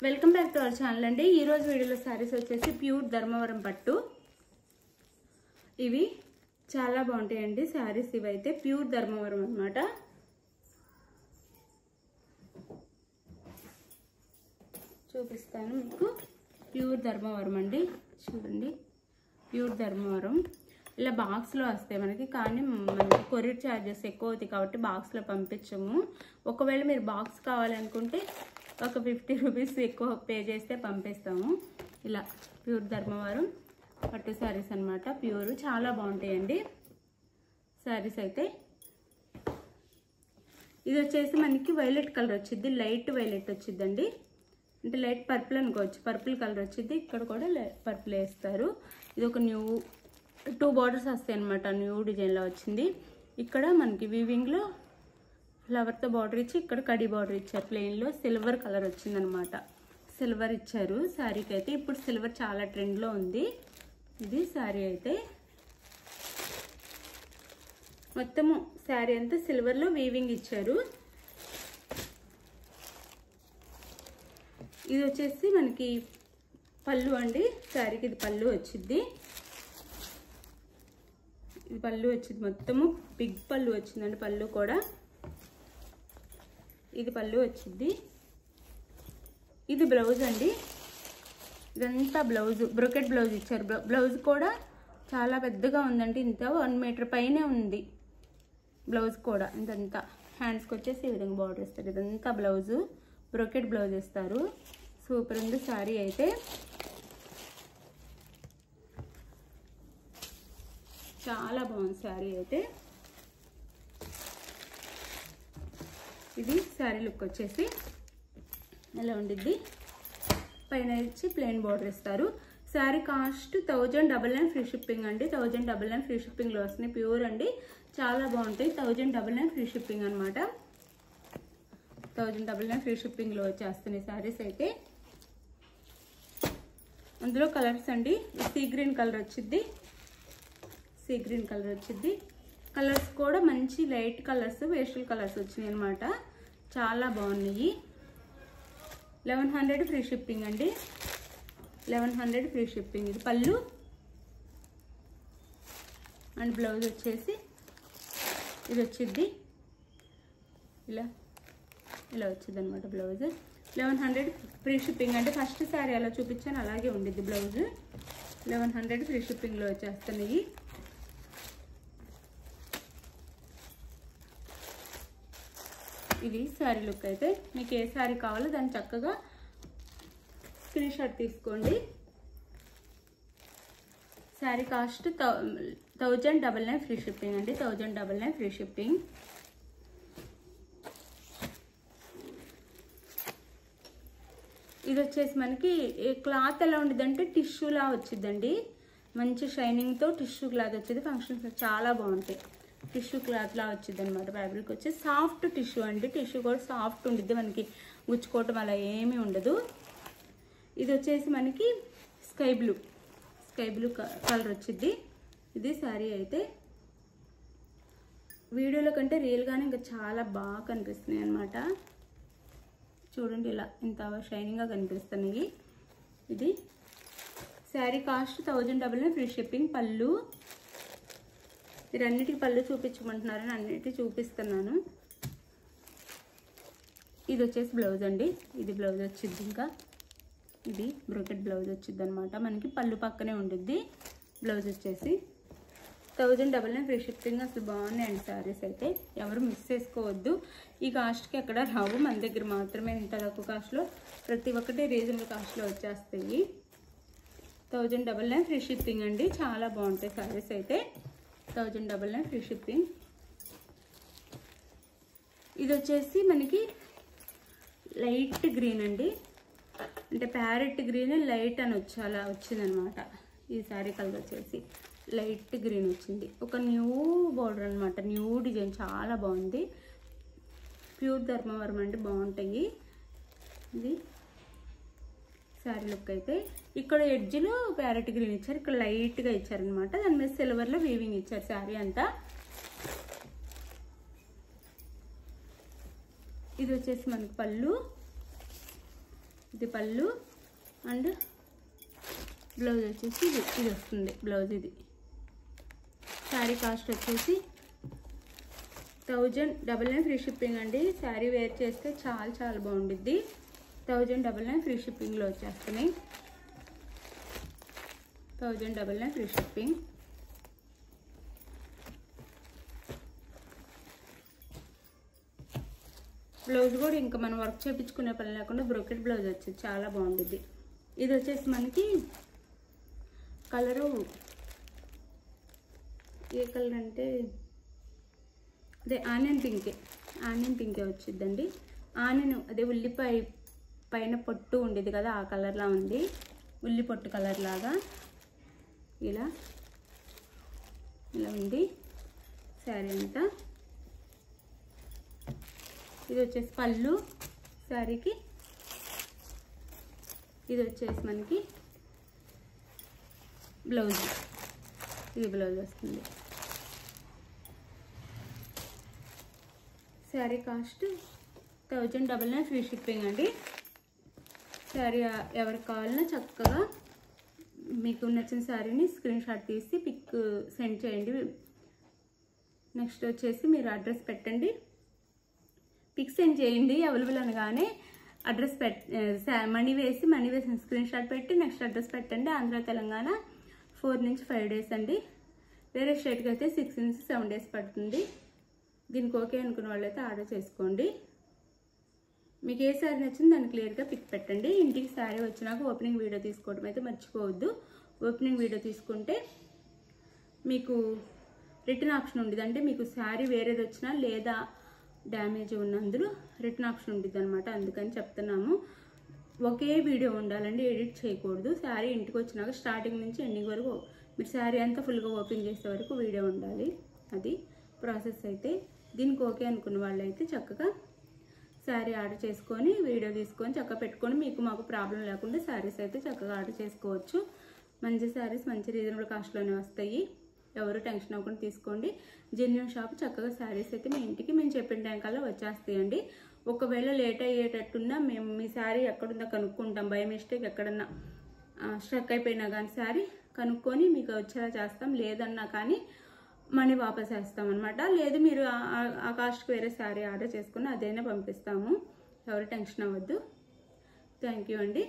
Welcome back to our channel అండి. ఈ రోజు వీడియోలో సారీస్ వచ్చేసి ప్యూర్ ధర్మవరం పట్టు. ఇవి చాలా బాగుంటాయండి సారీస్. ఇవైతే ప్యూర్ ధర్మవరం అన్నమాట. చూపిస్తాను మీకు. ప్యూర్ ధర్మవరం అండి, చూడండి. ప్యూర్ ధర్మవరం ఇలా బాక్స్లో వస్తాయి మనకి, కానీ మనకి కొరియర్ ఛార్జెస్ ఎక్కువ అవుతాయి కాబట్టి బాక్స్లో పంపించము. ఒకవేళ మీరు బాక్స్ కావాలనుకుంటే ఒక 50 రూపీస్ ఎక్కువ పే చేస్తే పంపిస్తాము. ఇలా ప్యూర్ ధర్మవరం పట్టు శారీస్ అన్నమాట. ప్యూర్ చాలా బాగుంటాయండి శారీస్ అయితే. ఇది వచ్చేసి మనకి వైలెట్ కలర్ వచ్చింది, లైట్ వైలెట్ వచ్చిందండి. అంటే లైట్ పర్పుల్ అనుకోవచ్చు, పర్పుల్ కలర్ వచ్చింది. ఇక్కడ కూడా పర్పుల్ వేస్తారు. ఇది ఒక న్యూ 2 బార్డర్స్ వస్తాయి అనమాట. న్యూ డిజైన్లో వచ్చింది. ఇక్కడ మనకి వీవింగ్లో ఫ్లవర్తో బార్డర్ ఇచ్చి ఇక్కడ కడి బార్డర్ ఇచ్చారు. ప్లెయిన్లో సిల్వర్ కలర్ వచ్చిందనమాట. సిల్వర్ ఇచ్చారు శారీకి అయితే. ఇప్పుడు సిల్వర్ చాలా ట్రెండ్లో ఉంది. ఇది శారీ అయితే మొత్తము శారీ అంతా సిల్వర్లో వీవింగ్ ఇచ్చారు. ఇది వచ్చేసి మనకి పళ్ళు అండి. శారీకి ఇది పళ్ళు వచ్చింది. ఇది పళ్ళు వచ్చింది, మొత్తము బిగ్ పళ్ళు వచ్చిందండి. పళ్ళు కూడా ఇది పళ్ళు వచ్చింది. ఇది బ్లౌజ్ అండి. ఇదంతా బ్లౌజ్, బ్రొకెట్ బ్లౌజ్ ఇచ్చారు. బ్లౌజ్ కూడా చాలా పెద్దగా ఉందండి. ఇంత 1 మీటర్ పైనే ఉంది బ్లౌజ్ కూడా. ఇదంతా హ్యాండ్స్కి వచ్చేసి ఈ విధంగా బార్డర్ ఇస్తారు. ఇదంతా బ్లౌజు, బ్రొకెట్ బ్లౌజ్ ఇస్తారు. సూపర్ ఉంది శారీ అయితే. చాలా బాగుంది శారీ అయితే. ఇది శారీ లుక్ వచ్చేసి ఎలా ఉండిద్ది. పైన ఇచ్చి ప్లెయిన్ బార్డర్ ఇస్తారు. శారీ కాస్ట్ 1099 ఫ్రీ షిప్పింగ్ అండి. 1099 ఫ్రీ షిప్పింగ్లో వస్తున్నాయి. ప్యూర్ అండి, చాలా బాగుంటాయి. 1099 ఫ్రీ షిప్పింగ్ అనమాట. 1099 ఫ్రీ షిప్పింగ్లో వచ్చేస్తున్నాయి శారీస్ అయితే. అందులో కలర్స్ అండి. సీ గ్రీన్ కలర్ వచ్చింది, సీ గ్రీన్ కలర్ వచ్చింది. కలర్స్ కూడా మంచి లైట్ కలర్స్, పేస్టల్ కలర్స్ వచ్చినాయి అనమాట. చాలా బాగున్నాయి. 1100 ఫ్రీ షిప్పింగ్ అండి. 1100 ఫ్రీ షిప్పింగ్. ఇది పళ్ళు అండ్ బ్లౌజ్ వచ్చేసి ఇది వచ్చింది. ఇలా ఇలా వచ్చింది అనమాట బ్లౌజ్. 1100 ఫ్రీ షిప్పింగ్ అంటే ఫస్ట్ శారీ అలా చూపించాను అలాగే ఉండిద్ది బ్లౌజ్. 1100 ఫ్రీ షిప్పింగ్లో వచ్చేస్తున్నాయి. ఇది శారీ లుక్ అయితే. మీకు ఏ శారీ కావాలో దాన్ని చక్కగా స్క్రీన్ షాట్ తీసుకోండి. శారీ కాస్ట్ 1099 ఫ్రీ షిప్పింగ్ అండి. 1099 ఫ్రీ షిప్పింగ్. ఇది వచ్చేసి మనకి క్లాత్ ఎలా ఉండిద్దంటే టిష్యూలా వచ్చిందండి. మంచి షైనింగ్తో టిష్యూ క్లాత్ వచ్చింది. ఫంక్షన్స్ చాలా బాగుంటాయి. టిష్యూ క్లాత్ లా వచ్చింది అనమాట. ఫ్యాబ్రిక్ వచ్చి సాఫ్ట్ టిష్యూ అండి. టిష్యూ కూడా సాఫ్ట్ ఉండిద్ది, మనకి గుచ్చుకోవటం అలా ఏమీ ఉండదు. ఇది వచ్చేసి మనకి స్కై బ్లూ కలర్ వచ్చింది. ఇది శారీ అయితే. వీడియోలో కంటే రియల్గానే ఇంకా చాలా బాగా కనిపిస్తున్నాయి అనమాట. చూడండి, ఇలా ఇంత షైనింగ్గా కనిపిస్తున్నాయి. ఇది శారీ కాస్ట్ 1099 ఫ్రీ షిప్పింగ్. పళ్ళు మీరు అన్నిటికీ పళ్ళు చూపించమంటున్నారని అన్నిటికీ చూపిస్తున్నాను. ఇది వచ్చేసి బ్లౌజ్ అండి. ఇది బ్లౌజ్ వచ్చింది. ఇంకా ఇది బ్రోకెట్ బ్లౌజ్ వచ్చింది అనమాట. మనకి పళ్ళు పక్కనే ఉండిద్ది. బ్లౌజ్ వచ్చేసి 1099 ఫ్రీ షిప్పింగ్. అసలు బాగున్నాయండి శారీస్ అయితే. ఎవరు మిస్ చేసుకోవద్దు. ఈ కాస్ట్కి ఎక్కడ రావు, మన దగ్గర మాత్రమే ఇంత తక్కువ కాస్ట్లో ప్రతి ఒక్కటి రీజనబుల్ కాస్ట్లో వచ్చేస్తాయి. 1099 ఫ్రీ షిప్పింగ్ అండి. చాలా బాగుంటాయి శారీస్ అయితే. 1099 ఫ్రీ షిప్పింగ్. ఇది వచ్చేసి మనకి లైట్ గ్రీన్ అండి. అంటే ప్యారెట్ గ్రీన్ లైట్ అని అలా వచ్చిందనమాట. ఈ శారీ కలర్ వచ్చేసి లైట్ గ్రీన్ వచ్చింది. ఒక న్యూ బార్డర్ అనమాట, న్యూ డిజైన్. చాలా బాగుంది. ప్యూర్ ధర్మవరం అంటే బాగుంటాయి. ఇది శారీ లుక్ అయితే. ఇక్కడ ఎడ్జ్లో ప్యారెట్ గ్రీన్ ఇచ్చారు, ఇక్కడ లైట్గా ఇచ్చారనమాట. దాని మీద సిల్వర్లో వీవింగ్ ఇచ్చారు శారీ అంతా. ఇది వచ్చేసి మనకి పళ్ళు, ఇది పళ్ళు అండ్ బ్లౌజ్ వచ్చేసి ఇది వస్తుంది బ్లౌజ్. ఇది శారీ కాస్ట్ వచ్చేసి 1099 ఫ్రీ షిప్పింగ్ అండి. శారీ వేర్ చేస్తే చాలా చాలా బాగుండిద్ది. 1099 ఫ్రీ షిప్పింగ్లో వచ్చేస్తున్నాయి. 1099 ఫ్రీ షిప్పింగ్. బ్లౌజ్ కూడా ఇంకా మనం వర్క్ చేయించుకునే పని లేకుండా బ్రోకెట్ బ్లౌజ్ వచ్చేది చాలా బాగుంటుంది. ఇది వచ్చేసి మనకి కలరు ఏ కలర్ అంటే అదే ఆనియన్ పింకే వచ్చిద్దండి. ఆనియన్ అదే ఉల్లిపాయ పైన పొట్టు ఉండేది కదా ఆ కలర్లా ఉంది. ఉల్లి పొట్టు కలర్ లాగా ఇలా ఉంది శారీ అంతా. ఇది వచ్చేసి పళ్ళు శారీకి. ఇది వచ్చేసి మనకి బ్లౌజ్. ఇది బ్లౌజ్ వస్తుంది. శారీ కాస్ట్ 1099 ఫ్రీ షిప్పింగ్ అండి. శారీ ఎవరికి కావాలన్నా చక్కగా మీకు నచ్చిన శారీని స్క్రీన్ షాట్ తీసి పిక్ సెండ్ చేయండి. నెక్స్ట్ వచ్చేసి మీరు అడ్రస్ పెట్టండి, పిక్ సెండ్ చేయండి. అవైలబుల్ అనగానే అడ్రస్ మనీ వేసిన స్క్రీన్ షాట్ పెట్టి నెక్స్ట్ అడ్రస్ పెట్టండి. ఆంధ్ర తెలంగాణ 4 నుంచి 5 డేస్ అండి. వేరే స్టేట్కి అయితే 6 నుంచి 7 డేస్ పడుతుంది. దీనికి ఓకే అనుకున్న వాళ్ళైతే ఆర్డర్ చేసుకోండి. మీకు ఏ శారీ నచ్చిందో దాన్ని క్లియర్గా పిక్ పెట్టండి. ఇంటికి శారీ వచ్చినాక ఓపెనింగ్ వీడియో తీసుకోవడం అయితే మర్చిపోవద్దు. ఓపెనింగ్ వీడియో తీసుకుంటే మీకు రిటర్న్ ఆప్షన్ ఉంటుంది. అంటే మీకు శారీ వేరేది వచ్చినా లేదా డ్యామేజ్ ఉన్నందులో రిటర్న్ ఆప్షన్ ఉంటుంది అనమాట. అందుకని చెప్తున్నాము. ఒకే వీడియో ఉండాలండి, ఎడిట్ చేయకూడదు. శారీ ఇంటికి వచ్చినాక స్టార్టింగ్ నుంచి ఎండింగ్ వరకు మీరు శారీ అంతా ఫుల్గా ఓపెన్ చేసే వరకు వీడియో ఉండాలి. అది ప్రాసెస్ అయితే. దీనికి ఓకే అనుకున్న వాళ్ళైతే చక్కగా శారీ ఆర్డర్ చేసుకొని వీడియో తీసుకొని చక్కగా పెట్టుకొని మీకు మాకు ప్రాబ్లం లేకుండా శారీస్ అయితే చక్కగా ఆర్డర్ చేసుకోవచ్చు. మంచి శారీస్ మంచి రీజనబుల్ కాస్ట్లోనే వస్తాయి. ఎవరు టెన్షన్ అవ్వకుండా తీసుకోండి. Genuine shop. చక్కగా శారీస్ అయితే మీ ఇంటికి మేము చెప్పిన టైం కల్లా వచ్చేస్తాయండి. ఒకవేళ లేట్ అయ్యేటట్టున్నా మేము మీ శారీ ఎక్కడుందో కనుక్కుంటాం. బై మిస్టేక్ ఎక్కడన్నా స్ట్రక్ అయిపోయినా కానీ శారీ కనుక్కొని మీకు వచ్చేలా చేస్తాం. లేదన్నా కానీ మనీ వాపస్ వేస్తాం అనమాట. లేదు మీరు ఆ కాస్ట్కి వేరే శారీ ఆర్డర్ చేసుకుని అదైనా పంపిస్తాము. ఎవరు టెన్షన్ అవ్వద్దు. థ్యాంక్ యూ అండి.